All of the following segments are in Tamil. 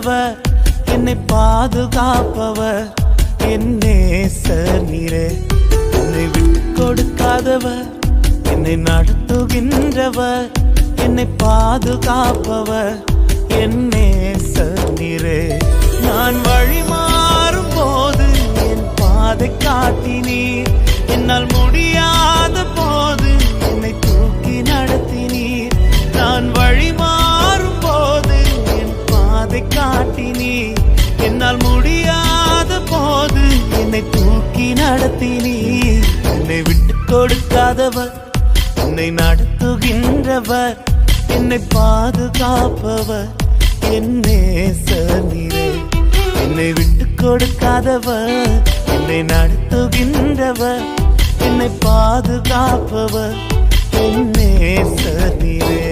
நடத்துகின்றவர், என்னை பாதுகாப்பவர், என் நேசர் நீரே. என்னை விட்டு கொடுக்காதவர், என்னை நடத்துகின்றவர், என்னை பாதுகாப்பவர், என் நேசர் நீரே. நான் வழி மாறும் போது என் பாதை காட்டினீர், என்னால் முடியாத போது என்னை தூக்கி நடத்தினீர். நான் வழி மாறும் போது என் பாதை காட்டினீர், என்னால் முடியாத போது என்னை தூக்கி நடத்தினீர். என்னை விட்டு கொடுக்காதவர், என்னை நடத்துகின்றவர், என்னை பாதுகாப்பவர், என் நேசர் நீரே. என்னை விட்டு கொடுக்காதவர், என்னை நடத்துகின்றவர், என்னை பாதுகாப்பவர், என் நேசர் நீரே.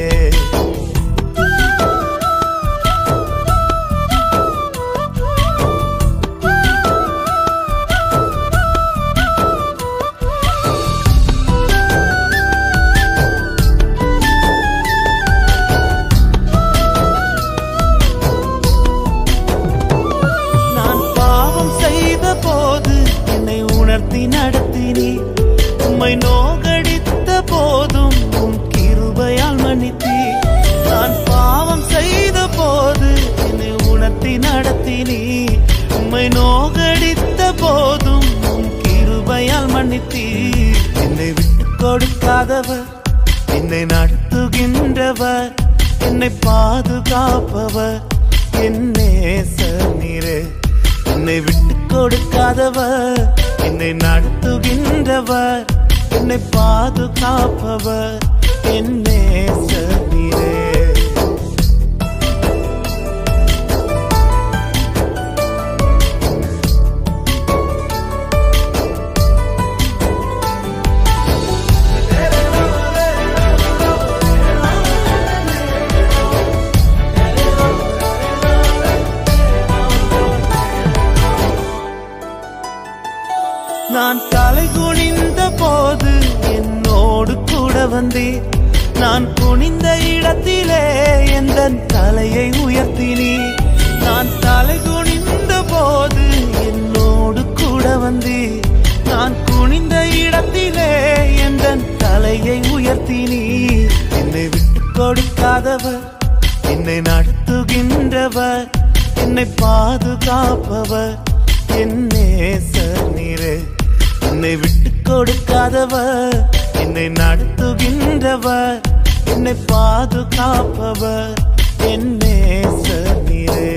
நடத்தினீர், உம்மை நோகடித்த போதும் உம் கிருபையால் மன்னித்தீர். நான் பாவம் செய்த போது என்னை உணர்த்தி நடத்தினீர், உம்மை நோகடித்த போதும் உம் கிருபையால் மன்னித்தீர். என்னை விட்டு கொடுக்காதவர், என்னை நடத்துகின்றவர், என்னை பாதுகாப்பவர், என் நேசர் நீரே. என்னை விட்டு கொடுக்காதவர், என்னை நடத்துகின்றவர், என்னை பாதுகாப்பவர், என் நேசர் நீரே. நான் தலை குனிந்த போது என்னோடு கூட வந்தீர், நான் குனிந்த இடத்திலே எந்த தலையை உயர்த்தினீர். நான் தலை குனிந்த போது என்னோடு கூட வந்தீர், நான் குனிந்த இடத்திலே எந்த தலையை உயர்த்தினீர். என்னை விட்டு கொடுக்காதவர், என்னை நடத்துகின்றவர், என்னை பாதுகாப்பவர், என் நேசர் நீரே. என்னை விட்டு கொடுக்காதவர், என்னை நடத்துகின்றவர், என்னை பாதுகாப்பவர், என் நேசர் நீரே.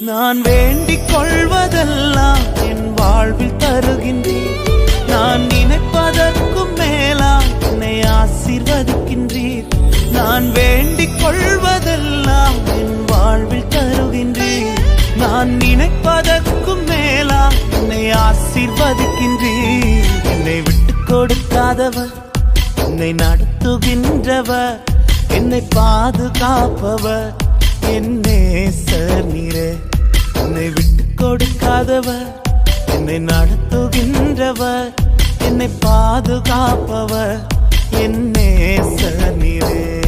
நான் வேண்டிக் கொள்வதெல்லாம் என் வாழ்வில் தருகின்றீர், நான் நினைப்பதற்கும் மேலாம் என்னை ஆசீர்வதிக்கின்றீர். நான் வேண்டிக் கொள்வதெல்லாம் என் வாழ்வில் தருகின்றீர், நான் நினைப்பதற்கும் மேலாம் என்னை ஆசீர்வதிக்கின்றீர். என்னை விட்டு கொடுக்காதவர், என்னை நடத்துகின்றவர், என்னை பாதுகாப்பவர், என் நேசர் நீரே. என்னை விட்டு கொடுக்காதவர், என்னை நடத்துகின்றவர், என்னை பாதுகாப்பவர், என் நேசர் நீரே.